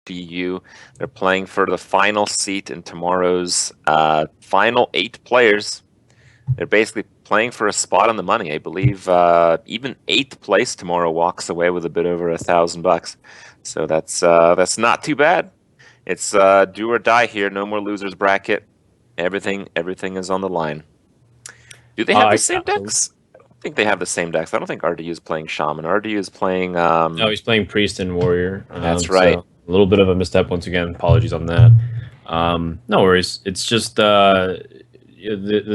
RDU. They're playing for the final seat in tomorrow's final 8 players. They're basically playing for a spot on the money. I believe even 8th place tomorrow walks away with a bit over $1,000. So that's not too bad. It's do or die here. No more losers bracket. Everything is on the line. Do they have the same decks? I don't think they have the same decks. I don't think RDU is playing Shaman. RDU is playing... No, he's playing Priest and Warrior. That's right. So a little bit of a misstep once again. Apologies on that. No worries. It's just the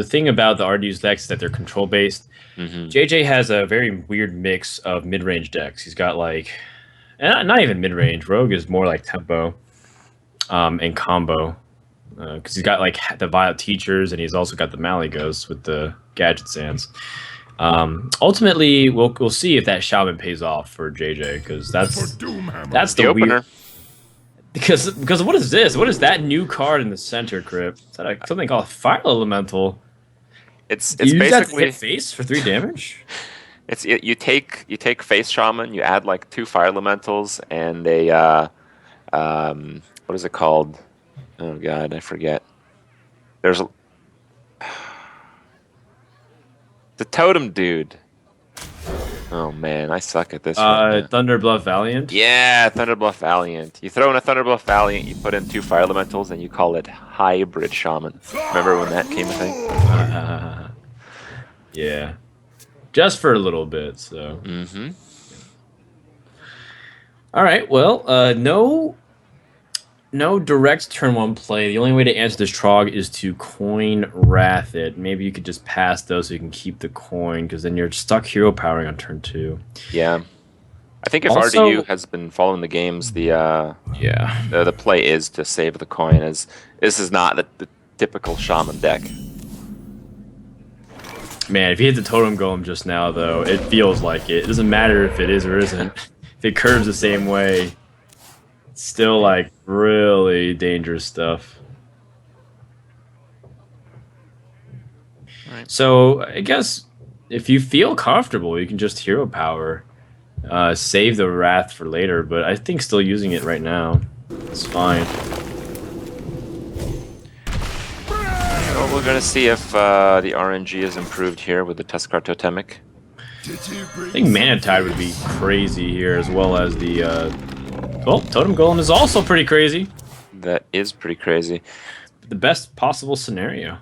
thing about the RDU's decks is that they're control-based. JJ has a very weird mix of mid-range decks. He's got like... not even mid-range. Rogue is more like tempo and combo. Because he's got like the Violet Teachers, and he's also got the Malygos with the Gadget Sands. Ultimately, we'll see if that Shaman pays off for JJ, because that's the opener. Weird... Because what is this? What is that new card in the center, Krip? Is that something called Fire Elemental? It's you basically use that to hit face for 3 damage. You take face Shaman, you add like 2 Fire Elementals and a what is it called? Oh god, I forget. There's the totem dude. Oh man, I suck at this. Thunderbluff Valiant. Yeah, Thunderbluff Valiant. You throw in a Thunderbluff Valiant, you put in 2 Fire Elementals, and you call it Hybrid Shaman. Remember when that came a thing? Yeah, just for a little bit. So. All right. Well, no direct turn 1 play. The only way to answer this Trog is to coin Wrath it. Maybe you could just pass those so you can keep the coin, because then you're stuck hero powering on turn 2. Yeah. I think if also, RDU has been following the games, the play is to save the coin, as this is not the typical Shaman deck. Man, if you hit the Totem Golem just now, though, it feels like it. It doesn't matter if it is or isn't. If it curves the same way, still like really dangerous stuff. Right. So I guess if you feel comfortable, you can just hero power, save the Wrath for later. But I think still using it right now, it's fine. Well, we're gonna see if the RNG is improved here with the Tuskar Totemic. I think Mana Tide would be crazy here, as well as the. Well, Totem Golem is also pretty crazy. That is pretty crazy. The best possible scenario.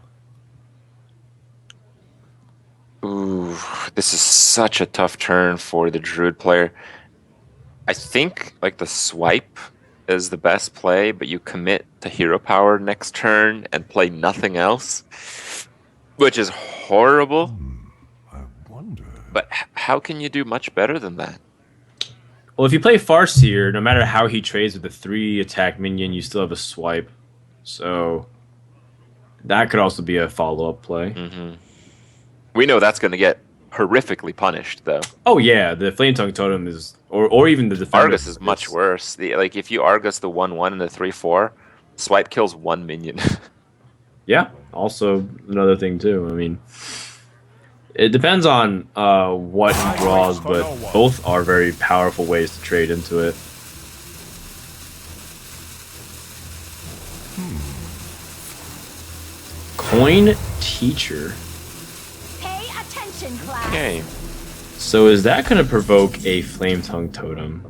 Ooh, this is such a tough turn for the Druid player. I think like the swipe is the best play, but you commit to hero power next turn and play nothing else, which is horrible. I wonder. But how can you do much better than that? Well, if you play Farseer, no matter how he trades with a 3-attack minion, you still have a swipe. So that could also be a follow-up play. We know that's going to get horrifically punished, though. Oh yeah, the Flame Tongue Totem is, or even the Defender. Argus is much worse. Like if you Argus the 1/1 and the 3/4, swipe kills 1 minion. Yeah, also another thing too. I mean, it depends on what he draws, but both are very powerful ways to trade into it. Coin Teacher. Pay attention, class. Okay. So is that going to provoke a Flame Tongue Totem?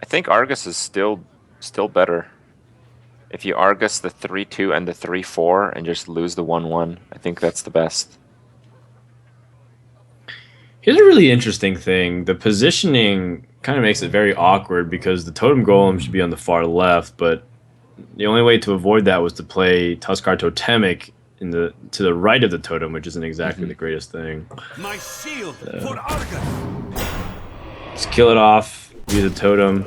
I think Argus is still better. If you Argus the 3/2 and the 3/4 and just lose the 1/1, I think that's the best. Here's a really interesting thing. The positioning kind of makes it very awkward because the Totem Golem should be on the far left, but the only way to avoid that was to play Tuskar Totemic to the right of the totem, which isn't exactly the greatest thing. My shield for Argus. Just kill it off, use a totem.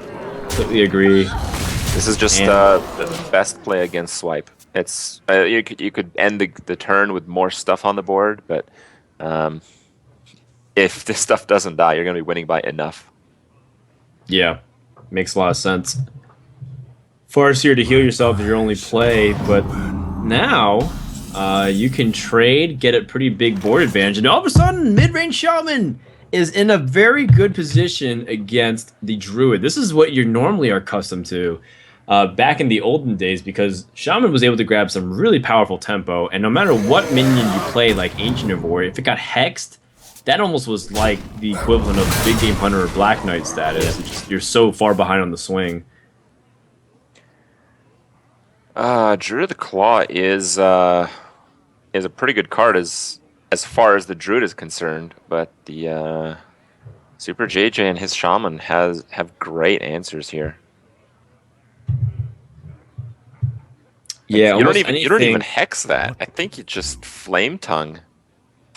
Completely agree. This is just the best play against swipe. It's you could end the turn with more stuff on the board, but if this stuff doesn't die, you're going to be winning by enough. Yeah, makes a lot of sense. Farseer to heal yourself is your only play, but now you can trade, get a pretty big board advantage, and all of a sudden, mid-range Shaman is in a very good position against the Druid. This is what you normally are accustomed to back in the olden days, because Shaman was able to grab some really powerful tempo, and no matter what minion you play, like Ancient of Warrior, if it got hexed, that almost was like the equivalent of Big Game Hunter or Black Knight status. Just, you're so far behind on the swing. Druid of the Claw is a pretty good card as far as the Druid is concerned, but the SuperJJ and his Shaman have great answers here. Yeah, you don't even hex that. I think you just Flame Tongue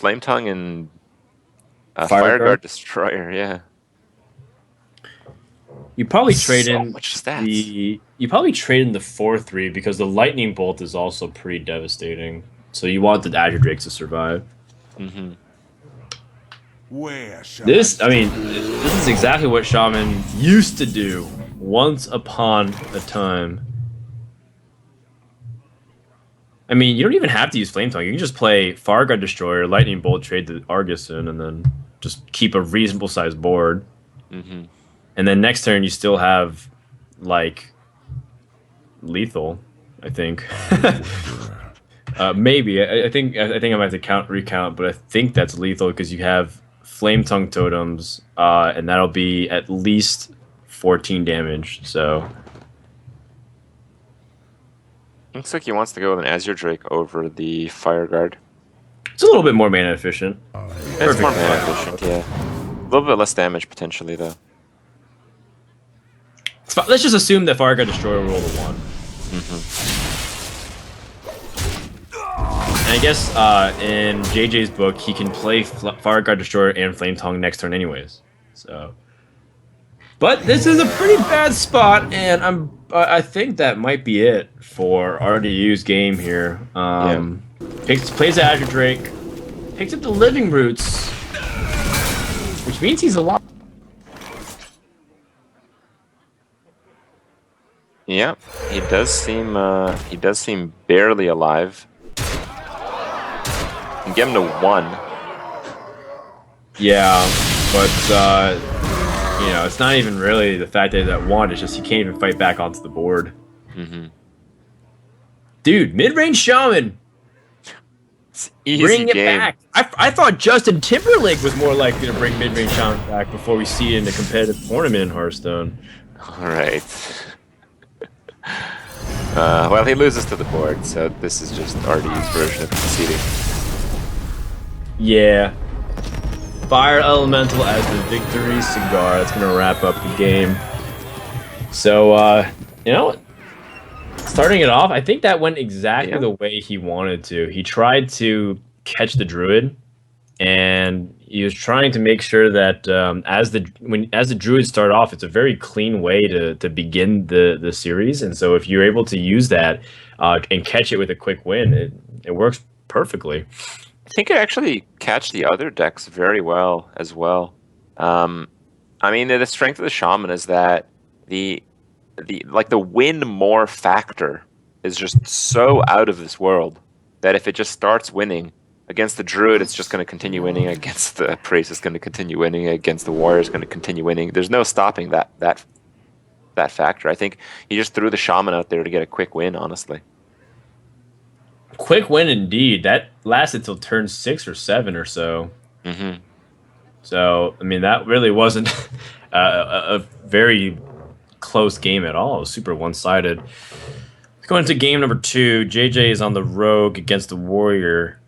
and Fireguard Destroyer. Yeah. You probably trade so in much stats. You probably trade in the 4/3 because the Lightning Bolt is also pretty devastating. So you want the Azure Drake to survive. Mm-hmm. This is exactly what Shaman used to do once upon a time. I mean, you don't even have to use Flame Tongue. You can just play Fireguard Destroyer, Lightning Bolt, trade the Argus in, and then just keep a reasonable sized board. Mm-hmm. And then next turn you still have like lethal, I think. Maybe I think I might have to recount, but I think that's lethal because you have Flame Tongue totems, and that'll be at least 14 damage. So looks like he wants to go with an Azure Drake over the Fireguard. it's a little bit more mana efficient. It's more mana efficient, yeah. A little bit less damage potentially, though. Let's just assume that Fireguard Destroyer will roll the 1. And I guess in JJ's book, he can play Fireguard Destroyer and Flame Tongue next turn anyways. So, but this is a pretty bad spot, and I think that might be it for RDU's game here. Plays the Azure Drake, picks up the Living Roots, which means he's a lot. Yeah, he does seem barely alive. You can get him to 1. Yeah, but you know, it's not even really the fact that he's at 1. It's just he can't even fight back onto the board. Mm-hmm. Dude, mid-range Shaman, Easy bring it game. back. I thought Justin Timberlake was more likely to bring mid-range Shaman back before we see it in a competitive tournament in Hearthstone. All right. Well, he loses to the board, so this is just RDU's version of conceding. Yeah. Fire Elemental as the victory cigar. That's going to wrap up the game. So, you know, starting it off, I think that went exactly the way he wanted to. He tried to catch the Druid, and he was trying to make sure that as the Druids start off, it's a very clean way to begin the series. And so if you're able to use that and catch it with a quick win, it works perfectly. I think it actually catch the other decks very well as well. I mean, the strength of the Shaman is that the win more factor is just so out of this world that if it just starts winning against the Druid, it's just going to continue winning. Against the Priest, it's going to continue winning. Against the Warrior, it's going to continue winning. There's no stopping that factor. I think he just threw the Shaman out there to get a quick win, honestly. Quick win indeed. That lasted till turn 6 or 7 or so. Mm-hmm. So, I mean, that really wasn't a very close game at all. It was super one-sided. Going into game number 2, JJ is on the Rogue against the Warrior.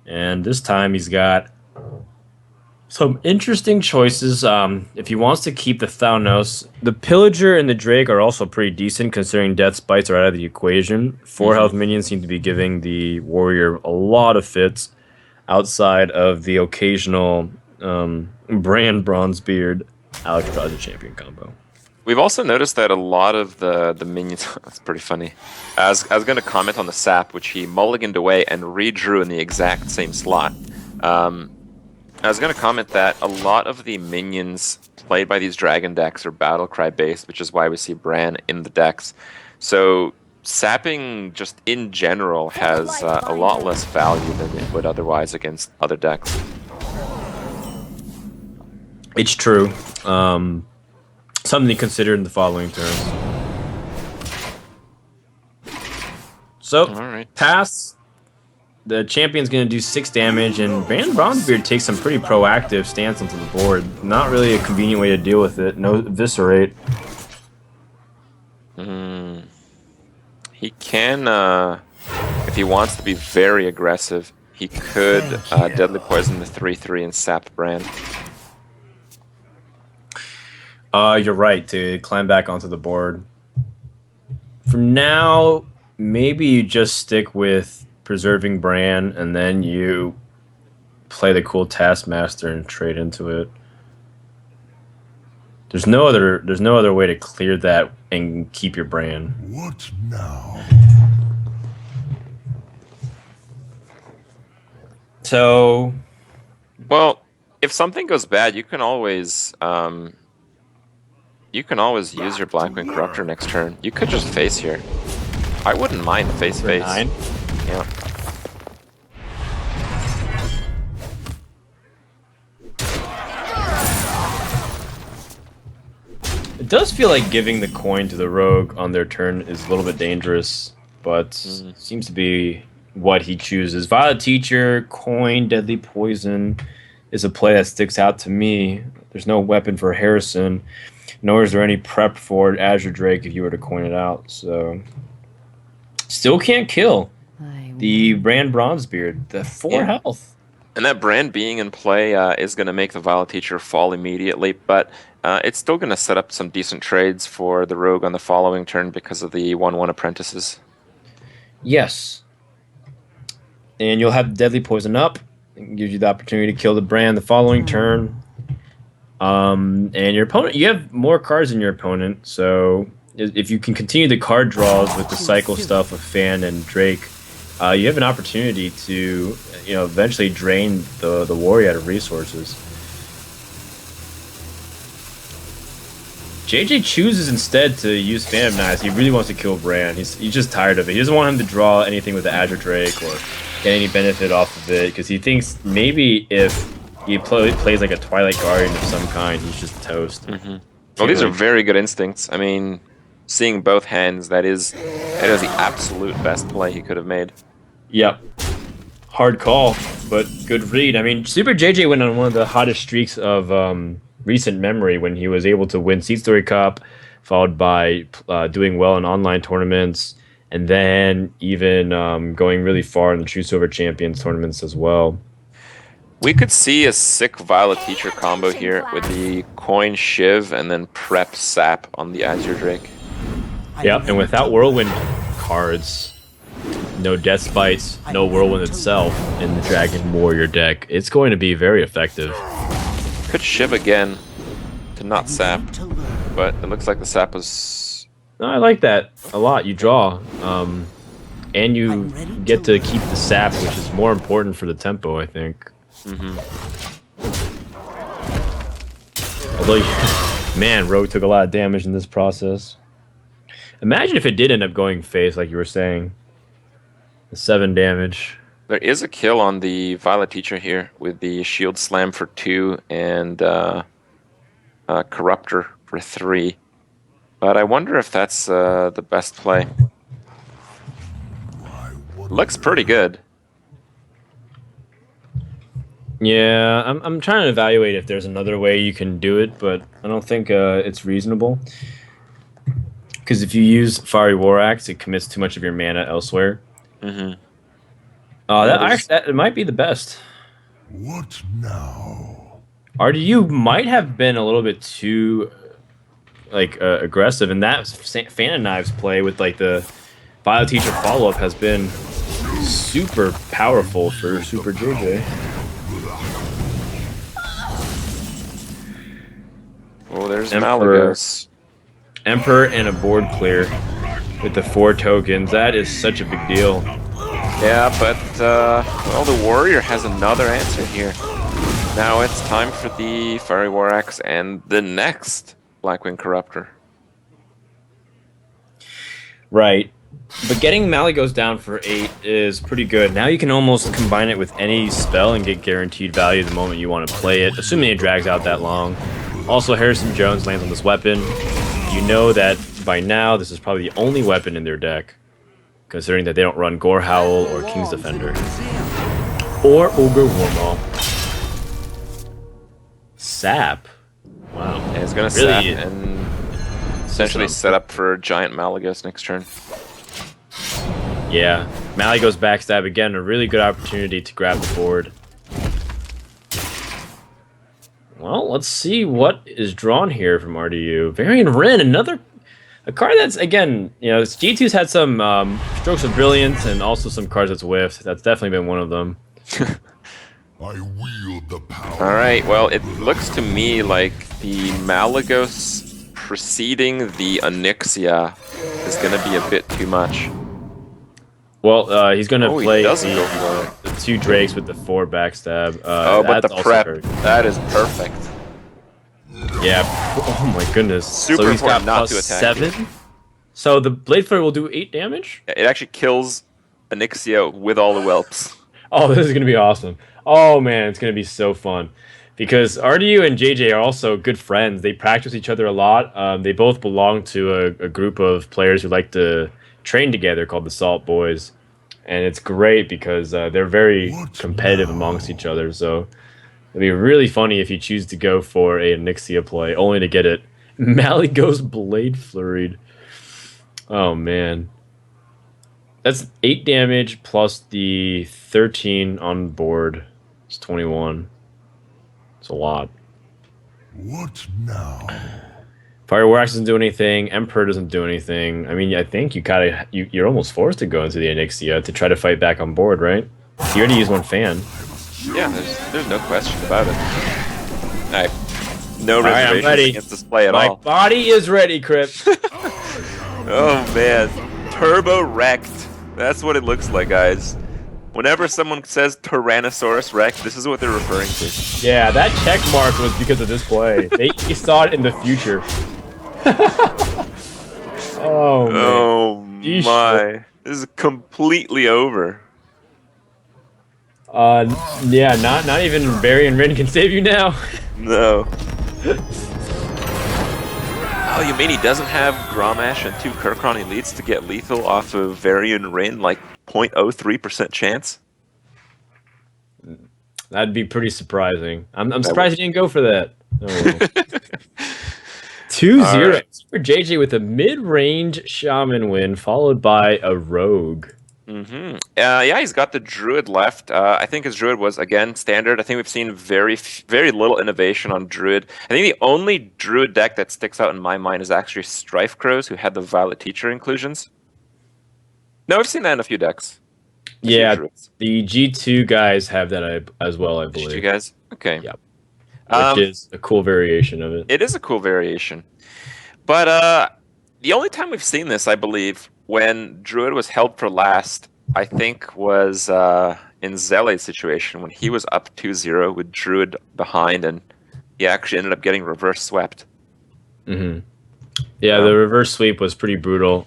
And this time he's got some interesting choices. If he wants to keep the Thanos, the Pillager and the Drake are also pretty decent considering Death Spites are out of the equation. 4 health minions seem to be giving the Warrior a lot of fits outside of the occasional Brand Bronzebeard Alcatraz champion combo. We've also noticed that a lot of the minions... That's pretty funny. I was going to comment on the Sap, which he mulliganed away and redrew in the exact same slot. I was going to comment that a lot of the minions played by these Dragon decks are Battlecry based, which is why we see Bran in the decks. So sapping just in general has a lot less value than it would otherwise against other decks. It's true. Something to consider in the following turns. So, All right. pass. The champion's going to do 6 damage, and Brand Bronzebeard takes some pretty proactive stance onto the board. Not really a convenient way to deal with it. No eviscerate. He can, if he wants to be very aggressive, he could Deadly Poison the 3/3 and sap Brand. You're right, to climb back onto the board. For now, maybe you just stick with preserving Bran, and then you play the cool Taskmaster and trade into it. There's no other way to clear that and keep your Bran. What now? So, Well, if something goes bad, you can always use your Blackwing Corruptor next turn. You could just face here. I wouldn't mind face. 9. Yeah. It does feel like giving the coin to the rogue on their turn is a little bit dangerous, but seems to be what he chooses. Violet Teacher, coin, Deadly Poison is a play that sticks out to me. There's no weapon for Harrison, nor is there any prep for Azure Drake if you were to coin it out. So, still can't kill the Brand Bronzebeard. The 4 health. And that Brand being in play is going to make the Violet Teacher fall immediately, but it's still going to set up some decent trades for the Rogue on the following turn because of the 1/1 apprentices. Yes. And you'll have Deadly Poison up. It gives you the opportunity to kill the Brand the following turn. And your opponent, you have more cards than your opponent, so if you can continue the card draws with the cycle stuff with Fan and Drake, you have an opportunity to, eventually drain the warrior out of resources. JJ chooses instead to use Phantom Knives. He really wants to kill Bran. He's just tired of it. He doesn't want him to draw anything with the Azure Drake or get any benefit off of it, because he thinks maybe if he plays like a Twilight Guardian of some kind, he's just toast. Well, these are very good instincts. I mean, seeing both hands, that is the absolute best play he could have made. Yep. Hard call, but good read. I mean, SuperJJ went on one of the hottest streaks of recent memory when he was able to win Seed Story Cup, followed by doing well in online tournaments, and then even going really far in the True Silver Champions tournaments as well. We could see a sick Violet Teacher combo here with the Coin Shiv and then Prep Sap on the Azure Drake. Yeah, and without Whirlwind cards, no Death Spites, no Whirlwind itself in the Dragon Warrior deck, it's going to be very effective. Could Shiv again to not Sap, but it looks like the Sap was... No, I like that a lot. You draw, and you get to keep the Sap, which is more important for the tempo, I think. Although, man, Rogue took a lot of damage in this process. Imagine if it did end up going face, like you were saying. The 7 damage. There is a kill on the Violet Teacher here with the Shield Slam for 2 and Corruptor for 3. But I wonder if that's the best play. Looks pretty good. Yeah, I'm trying to evaluate if there's another way you can do it, but I don't think it's reasonable. Because if you use Fiery War Axe, it commits too much of your mana elsewhere. That might be the best. What now? RDU might have been a little bit too aggressive, and that Phantom Knives play with like the Violet Teacher follow-up has been super powerful for SuperJJ. Oh, there's Malagos. Emperor and a board clear with the 4 tokens. That is such a big deal. Yeah, but well, the Warrior has another answer here. Now it's time for the Fiery War Axe and the next Blackwing Corruptor. Right. But getting Malygos down for 8 is pretty good. Now you can almost combine it with any spell and get guaranteed value the moment you want to play it, assuming it drags out that long. Also, Harrison Jones lands on this weapon. You know that by now this is probably the only weapon in their deck, considering that they don't run Gore Howl or King's Defender. Or Ogre Warmaw. Sap. Wow. Yeah, he's gonna Really? sap and essentially set up for Giant Malygos next turn. Yeah, Malygos backstab again, a really good opportunity to grab the board. Well, let's see what is drawn here from RDU. Varian Wrenn, a card that's, again, you know, G2's had some strokes of brilliance and also some cards that's whiffed. That's definitely been one of them. I wield the power. All right, well, it looks to me like the Malygos preceding the Onyxia is going to be a bit too much. Well, he's going to play he doesn't go for the 2 Drakes with the 4 backstab. but the that's also prep, very- that is perfect. Yeah, oh my goodness. Super so he's got important not plus to attack 7? So the Blade Flare will do 8 damage? It actually kills Onyxia with all the whelps. Oh, this is going to be awesome. Oh man, it's going to be so fun. Because RDU and JJ are also good friends. They practice each other a lot. They both belong to a group of players who like to train together called the Salt Boys. And it's great because they're very competitive amongst each other. So it'd be really funny if you choose to go for a Onyxia play, only to get it Malygos Blade Flurried. Oh man. That's 8 damage plus the 13 on board. It's 21. It's a lot. What now? Fire Wax doesn't do anything. Emperor doesn't do anything. I mean, I think you're almost forced to go into the Onyxia to try to fight back on board, right? You already used 1 fan. Yeah, there's no question about it. I have no reservations ready. against this play at My all. body is ready, Krip. Oh man, turbo wrecked. That's what it looks like, guys. Whenever someone says Tyrannosaurus Rex, this is what they're referring to. Yeah, that check mark was because of this play. They saw it in the future. Oh man. Oh Yeesh. my, this is completely over. Yeah, not even Varian Wrenn can save you now. No. Oh, you mean he doesn't have Grommash and 2 Kurkron Elites to get lethal off of Varian Wrenn, like 0.03% chance? That'd be pretty surprising. I'm surprised he didn't go for that. Oh, well. 2-0. right. SuperJJ with a mid-range Shaman win, followed by a Rogue. Yeah, he's got the Druid left. I think his Druid was, again, standard. I think we've seen very little innovation on Druid. I think the only Druid deck that sticks out in my mind is actually Strife Crows, who had the Violet Teacher inclusions. No, I've seen that in a few decks. Yeah, the G2 guys have that as well, I believe. G2 guys? Okay. Yep. Which is a cool variation of it. It is a cool variation. But the only time we've seen this, I believe, when Druid was held for last, I think was in Zele's situation when he was up 2-0 with Druid behind and he actually ended up getting reverse swept. Yeah, the reverse sweep was pretty brutal,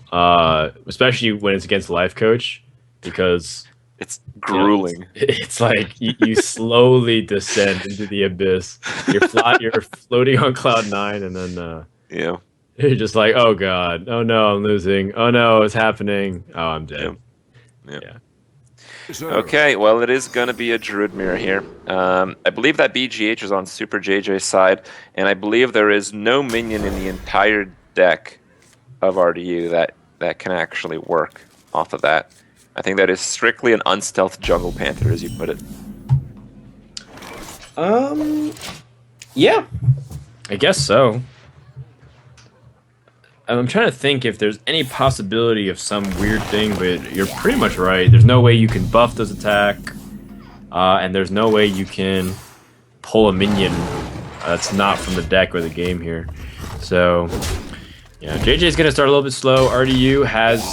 especially when it's against Life Coach, because it's grueling. It's like you slowly descend into the abyss. You're floating on cloud 9, and then Yeah. you're just like, oh god, oh no, I'm losing, oh no, it's happening, oh I'm dead. Yeah. Okay, well, it is going to be a Druid mirror here. I believe that BGH is on SuperJJ's side, and I believe there is no minion in the entire deck of RDU that can actually work off of that. I think that is strictly an unstealth jungle panther, as you put it. Yeah, I guess so. I'm trying to think if there's any possibility of some weird thing, but you're pretty much right. There's no way you can buff this attack, and there's no way you can pull a minion that's not from the deck or the game here. So, yeah, JJ is going to start a little bit slow. RDU has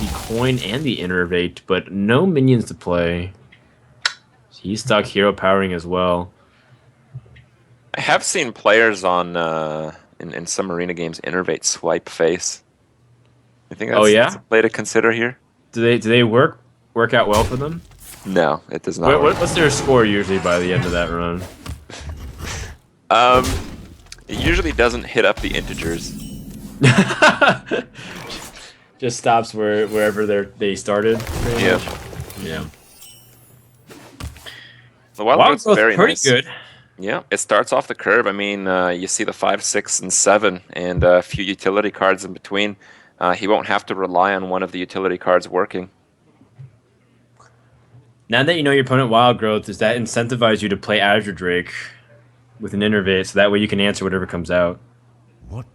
the coin and the innervate, but no minions to play. He's stuck hero powering as well. I have seen players on in some arena games innervate swipe face. I think that's a play to consider here. Do they work out well for them? No, it does not. What's their score usually by the end of that run? It usually doesn't hit up the integers. Just stops wherever they started. Yeah. Yeah. The wild growth's very pretty nice. good. Yeah, it starts off the curve. I mean, you see the 5, 6, and 7, and a few utility cards in between. He won't have to rely on one of the utility cards working. Now that you know your opponent wild growth, does that incentivize you to play Azure Drake with an Innervate, so that way you can answer whatever comes out? What?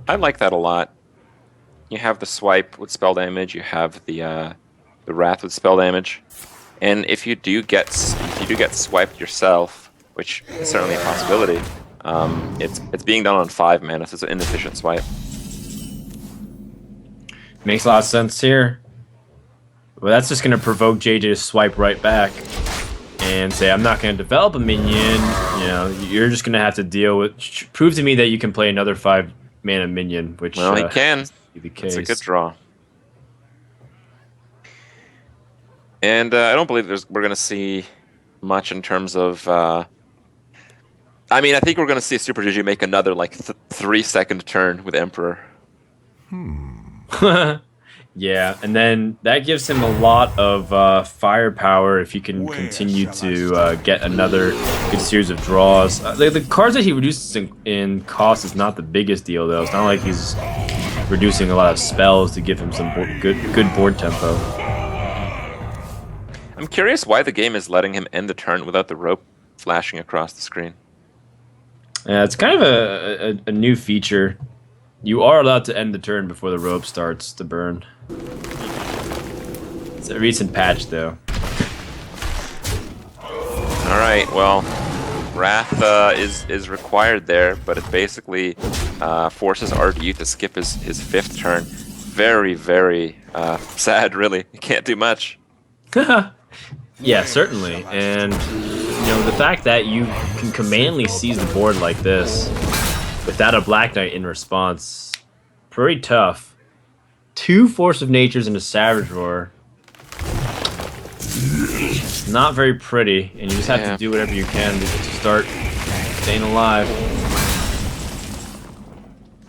I like that a lot. You have the swipe with spell damage. You have the wrath with spell damage, and if you do get swiped yourself, which is certainly a possibility, it's being done on 5 mana, so it's an inefficient swipe. Makes a lot of sense here. Well, that's just going to provoke JJ to swipe right back and say, I'm not going to develop a minion. You know, you're just going to have to deal with... Prove to me that you can play another 5 mana minion, which... Well, he can. Be the case. It's a good draw. And I don't believe we're going to see much in terms of... I mean, I think we're going to see SuperJJ make another, like, 3-second turn with Emperor. Yeah, and then that gives him a lot of firepower if he can continue to get another good series of draws. The cards that he reduces in cost is not the biggest deal, though. It's not like he's reducing a lot of spells to give him some good board tempo. I'm curious why the game is letting him end the turn without the rope flashing across the screen. Yeah, it's kind of a new feature. You are allowed to end the turn before the rope starts to burn. It's a recent patch, though. Alright, well, Wrath is required there, but it basically forces RDU to skip his 5th turn. Very, very sad, really. You can't do much. Yeah, certainly. And, you know, the fact that you can commandly seize the board like this without a Black Knight in response, pretty tough. 2 Force of Natures and a Savage Roar. Not very pretty, and you just have to do whatever you can to start staying alive.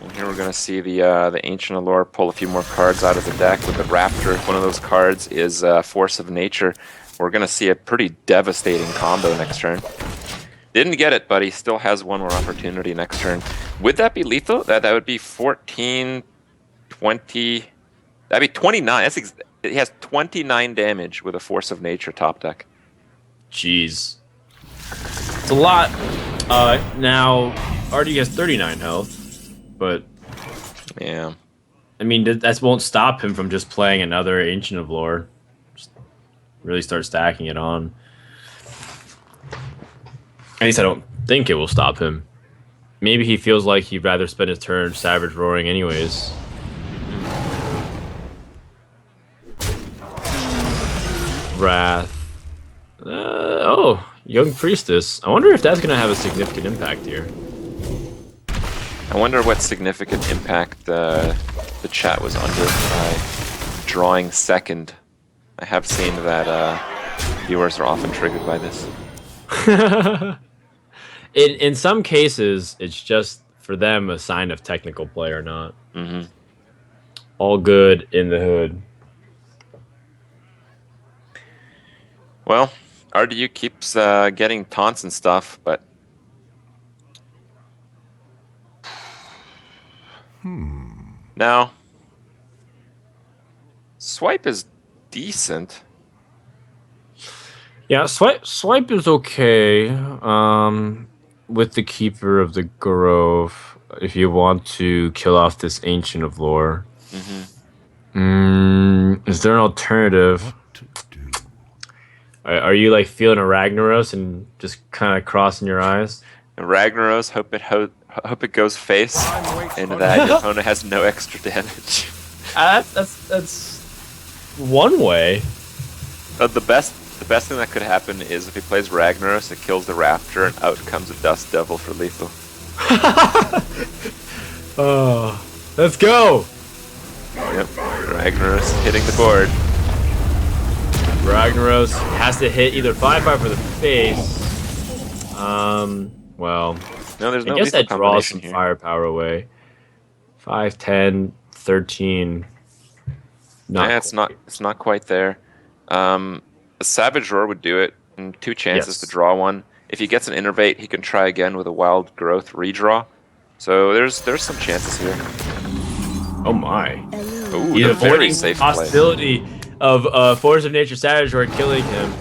And here we're going to see the Ancient Allure pull a few more cards out of the deck with the Raptor. One of those cards is Force of Nature. We're going to see a pretty devastating combo next turn. Didn't get it, but he still has one more opportunity next turn. Would that be lethal? That would be 14, 20... That'd be 29. He has 29 damage with a Force of Nature top deck. Jeez. It's a lot. Now, RD has 39 health, but... Yeah. I mean, that won't stop him from just playing another Ancient of Lore. Just really start stacking it on. At least I don't think it will stop him. Maybe he feels like he'd rather spend his turn Savage Roaring anyways. Wrath. Oh, Young Priestess. I wonder if that's going to have a significant impact here. I wonder what significant impact the chat was under by drawing 2nd. I have seen that viewers are often triggered by this. In some cases, it's just for them a sign of technical play or not. Mm-hmm. All good in the hood. Well, RDU keeps getting taunts and stuff, but... Now, swipe is decent. Yeah, swipe is okay. With the Keeper of the Grove, if you want to kill off this Ancient of Lore. Is there an alternative? Are you like feeling a Ragnaros and just kind of crossing your eyes? Ragnaros, hope it goes face, and that your opponent has no extra damage. That's one way. The best thing that could happen is if he plays Ragnaros, it kills the Raptor, and out comes a Dust Devil for lethal. Oh, let's go! Yep, Ragnaros hitting the board. Ragnaros has to hit either 5/5 for the face. Well, No, there's no I guess lethal that draws combination some here. firepower away. 5, 10, 13. Yeah, it's not quite there. A Savage Roar would do it, and 2 chances to draw one. If he gets an Innervate, he can try again with a Wild Growth redraw. So there's some chances here. Oh my. Ooh, He's a very avoiding safe play. possibility of Force of Nature Savage Roar killing him.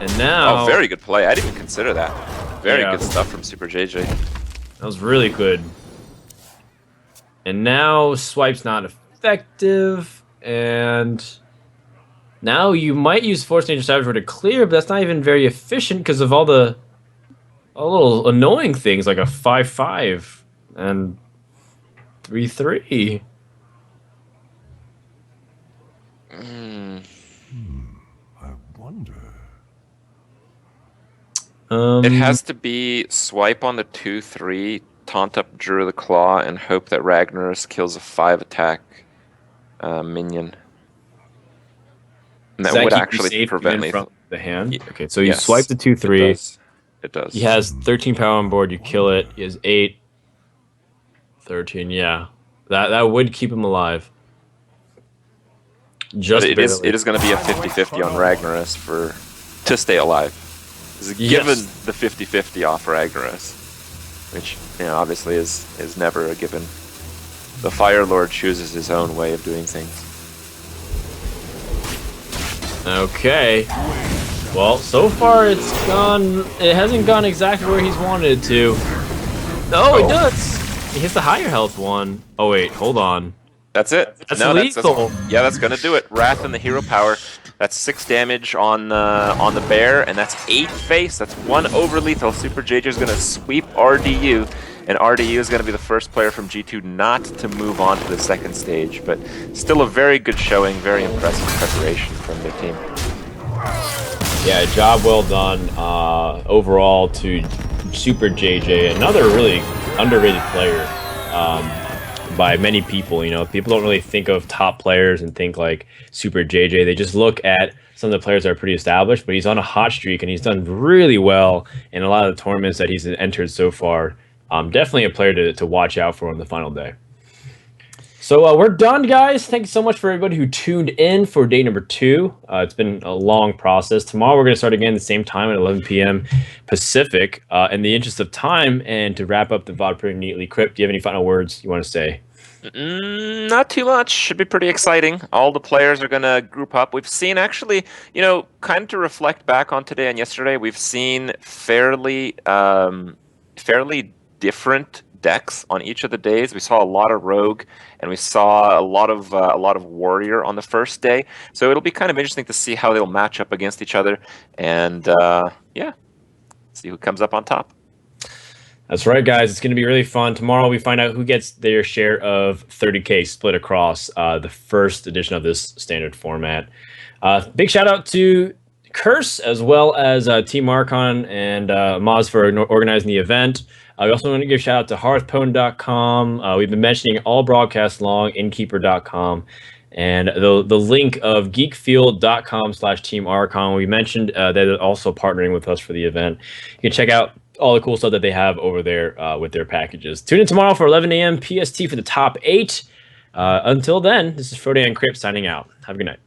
And now... Oh, very good play. I didn't even consider that. Very Yeah. good stuff from SuperJJ. That was really good. And now Swipe's not effective, and now you might use Force Nature Savage Roar to clear, but that's not even very efficient because of all the little annoying things like a 5/5 and 3/3. I wonder. It has to be swipe on the 2/3, taunt up Druid of the Claw, and hope that Ragnaros kills a 5 attack minion. And Does that would keep you actually safe prevent even me from the hand. Ye- Okay, so you Yes, swipe the 2/3. It does. He has 13 power on board. You kill it. He has 8. 13. Yeah, that would keep him alive. Just But barely. it is going to be a 50-50 on Ragnaros to stay alive. Is given the 50-50 off Ragnaros, which obviously is never a given. The Fire Lord chooses his own way of doing things. Okay. Well, so far it hasn't gone exactly where he's wanted it to. Oh, it does. He hits the higher health one. Oh wait, hold on. That's it. That's lethal. Yeah, that's gonna do it. Wrath and the hero power. That's 6 damage on the bear, and that's 8 face. That's 1 over lethal. SuperJJ is gonna sweep RDU, and RDU is gonna be the first player from G2 not to move on to the second stage. But still a very good showing, very impressive preparation from their team. Yeah, job well done overall to SuperJJ, another really underrated player by many people. People don't really think of top players and think like SuperJJ. They just look at some of the players that are pretty established, but he's on a hot streak and he's done really well in a lot of the tournaments that he's entered so far. Definitely a player to watch out for on the final day. So we're done, guys. Thank you so much for everybody who tuned in for day number 2. It's been a long process. Tomorrow we're going to start again at the same time at 11 p.m. Pacific. In the interest of time and to wrap up the VOD pretty neatly, Krip, do you have any final words you want to say? Not too much. Should be pretty exciting. All the players are going to group up. We've seen actually, kind of to reflect back on today and yesterday, we've seen fairly different decks on each of the days. We saw a lot of rogue, and we saw a lot of warrior on the first day. So it'll be kind of interesting to see how they'll match up against each other, and see who comes up on top. That's right, guys. It's going to be really fun. Tomorrow we find out who gets their share of 30K split across the first edition of this standard format. Big shout out to Curse as well as Team Archon and Amaz for organizing the event. We also want to give a shout out to hearthpwn.com. We've been mentioning all broadcasts long, innkeeper.com, and the link of geekfield.com/Team Archon. We mentioned that they're also partnering with us for the event. You can check out all the cool stuff that they have over there with their packages. Tune in tomorrow for 11 a.m. PST for the top 8. Until then, this is Frodan and Krip signing out. Have a good night.